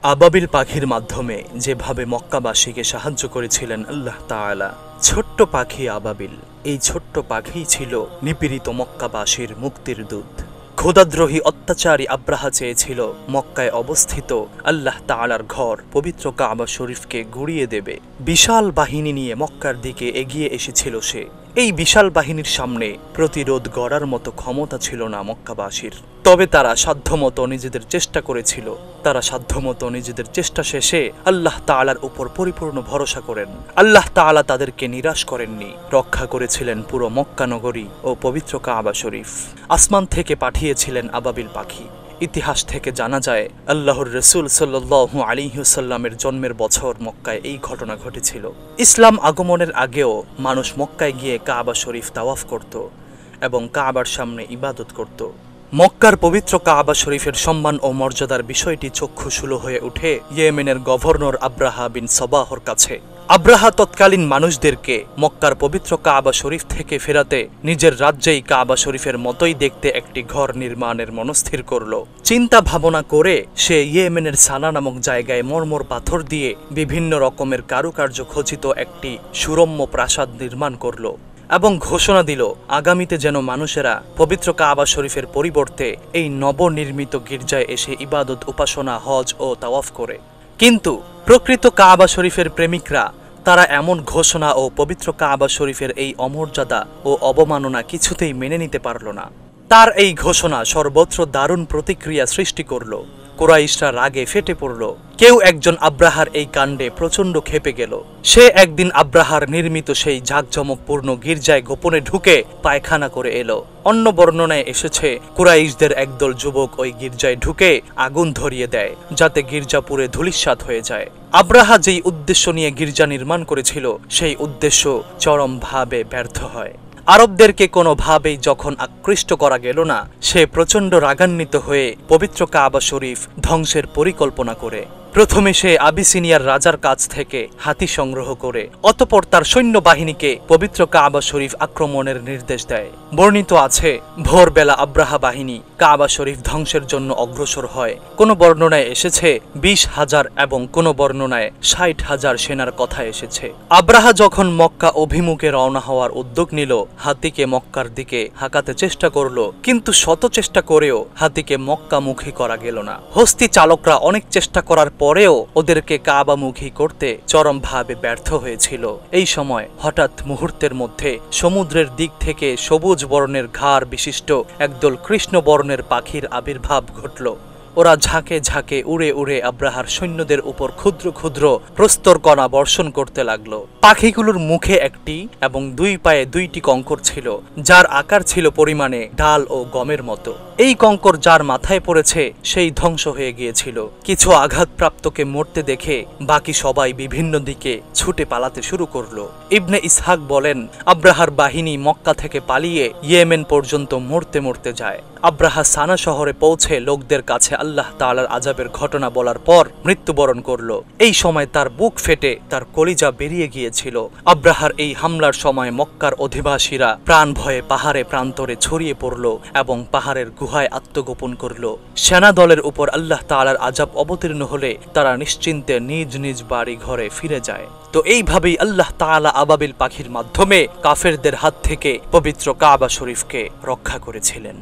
আবাবিল পাখির মাধ্যমে যেভাবে মক্কাবাসীকে সাহায্য করেছিলেন আল্লাহ তাআলা, ছোট্ট পাখি আবাবিল, এই ছোট্ট পাখিই ছিল নিপীড়িত মক্কাবাসীর মুক্তির দূত। খোদাদ্রোহী অত্যাচারী আব্রাহা চেয়েছিল মক্কায় অবস্থিত আল্লাহ তাআলার ঘর পবিত্র কাবা শরীফকে গুড়িয়ে দেবে। বিশাল বাহিনী নিয়ে মক্কার দিকে এগিয়ে এসেছিল সে। এই বিশাল বাহিনীর সামনে প্রতিরোধ গড়ার মতো ক্ষমতা ছিল না মক্কাবাসীর। তবে তারা সাধ্যমতো নিজেদের চেষ্টা করেছিল। তারা সাধ্যমতো নিজেদের চেষ্টা শেষে আল্লাহ তাআলার উপর পরিপূর্ণ ভরসা করেন। আল্লাহ তাআলা তাদেরকে নিরাশ করেননি, রক্ষা করেছিলেন পুরো মক্কা নগরী ও পবিত্র কাবা শরীফ। আসমান থেকে পাঠিয়েছিলেন আবাবিল পাখি। ইতিহাস থেকে জানা যায় আল্লাহর রসুল সাল্লাল্লাহু আলাইহি ওয়াসাল্লামের জন্মের বছর মক্কায় এই ঘটনা ঘটেছিল। ইসলাম আগমনের আগেও মানুষ মক্কায় গিয়ে কাবা শরীফ তাওয়াফ করত এবং কাবার সামনে ইবাদত করত। মক্কার পবিত্র কাবা শরীফের সম্মান ও মর্যাদার বিষয়টি চক্ষুশূল হয়ে ওঠে ইয়েমেনের গভর্নর আব্রাহা বিন সবাহর কাছে। আব্রাহা তৎকালীন মানুষদেরকে মক্কার পবিত্র কাবা শরীফ থেকে ফেরাতে নিজের রাজ্যেই কাবা শরীফের মতোই দেখতে একটি ঘর নির্মাণের মনস্থির করল। চিন্তা ভাবনা করে সে ইয়েমেনের সানা নামক জায়গায় মর্মর পাথর দিয়ে বিভিন্ন রকমের কারুকার্য খচিত একটি সুরম্য প্রাসাদ নির্মাণ করল এবং ঘোষণা দিল আগামীতে যেন মানুষেরা পবিত্র কাবা শরীফের পরিবর্তে এই নবনির্মিত গির্জায় এসে ইবাদত, উপাসনা, হজ ও তাওয়াফ করে। কিন্তু প্রকৃত কাবা শরীফের প্রেমিকরা তারা এমন ঘোষণা ও পবিত্র কাবা শরীফের এই অমর্যাদা ও অবমাননা কিছুতেই মেনে নিতে পারল না। তার এই ঘোষণা সর্বত্র দারুণ প্রতিক্রিয়া সৃষ্টি করল। কুরাইশরা রাগে ফেটে পড়ল। কেউ একজন আব্রাহার এই কাণ্ডে প্রচণ্ড ক্ষেপে গেল। সে একদিন আব্রাহার নির্মিত সেই জাঁকজমকপূর্ণ গির্জায় গোপনে ঢুকে পায়খানা করে এলো। অন্য বর্ণনায় এসেছে কুরাইশদের একদল যুবক ওই গির্জায় ঢুকে আগুন ধরিয়ে দেয় যাতে গির্জা পুড়ে ধূলিসাৎ হয়ে যায়। আব্রাহা যেই উদ্দেশ্য নিয়ে গির্জা নির্মাণ করেছিল সেই উদ্দেশ্য চরমভাবে ব্যর্থ হয়। আরবদেরকে কোনোভাবেই যখন আকৃষ্ট করা গেল না, সে প্রচণ্ড রাগান্বিত হয়ে পবিত্র কাবা শরীফ ধ্বংসের পরিকল্পনা করে। প্রথমে সে আবিসিনিয়ার রাজার কাছ থেকে হাতি সংগ্রহ করে অতঃপর তার সৈন্যবাহিনীকে পবিত্র কাবা শরীফ আক্রমণের নির্দেশ দেয়। বর্ণিত আছে ভোরবেলা আব্রাহা বাহিনী কাবা শরীফ ধ্বংসের জন্য অগ্রসর হয়। কোনো বর্ণনায় এসেছে 20,000 এবং কোনো বর্ণনায় 60,000 সেনার কথা এসেছে। আব্রাহা যখন মক্কা অভিমুখে রওনা হওয়ার উদ্যোগ নিল, হাতিকে মক্কার দিকে হাঁকাতে চেষ্টা করল, কিন্তু শত চেষ্টা করেও হাতিকে মক্কামুখী করা গেল না। হস্তি চালকরা অনেক চেষ্টা করার পরেও ওদেরকে কাবামুখী করতে চরমভাবে ব্যর্থ হয়েছিল। এই সময় হঠাৎ মুহূর্তের মধ্যে সমুদ্রের দিক থেকে সবুজ বর্ণের ঘাড় বিশিষ্ট একদল কৃষ্ণ বর্ণের পাখির আবির্ভাব ঘটল। ওরা ঝাঁকে ঝাঁকে উড়ে উড়ে আব্রাহার সৈন্যদের উপর ক্ষুদ্র ক্ষুদ্র প্রস্তরকণা বর্ষণ করতে লাগলো। পাখিগুলোর মুখে একটি এবং দুই পায়ে দুইটি কঙ্কর ছিল, যার আকার ছিল পরিমাণে ডাল ও গমের মতো। এই কঙ্কর যার মাথায় পড়েছে সেই ধ্বংস হয়ে গিয়েছিল। কিছু আঘাতপ্রাপ্তকে মরতে দেখে বাকি সবাই বিভিন্ন দিকে ছুটে পালাতে শুরু করলো। ইবনে ইসহাক বলেন, আব্রাহার বাহিনী মক্কা থেকে পালিয়ে ইয়েমেন পর্যন্ত মরতে মরতে যায়। আব্রাহা সানা শহরে পৌঁছে লোকদের কাছে আল্লাহ তাআলার আযাবের ঘটনা বলার পর মৃত্যুবরণ করল। এই সময় তার বুক ফেটে তার কলিজা বেরিয়ে গিয়েছিল। আব্রাহার এই হামলার সময় মক্কার অধিবাসীরা প্রাণ ভয়ে পাহাড়ে প্রান্তরে ছড়িয়ে পড়ল এবং পাহাড়ের গুহায় আত্মগোপন করল। সেনা দলের উপর আল্লাহ তাআলার আযাব অবতীর্ণ হলে তারা নিশ্চিন্তে নিজ নিজ বাড়ি ঘরে ফিরে যায়। তো এইভাবেই আল্লাহ তাআলা আবাবিল পাখির মাধ্যমে কাফেরদের হাত থেকে পবিত্র কাবা শরীফকে রক্ষা করেছিলেন।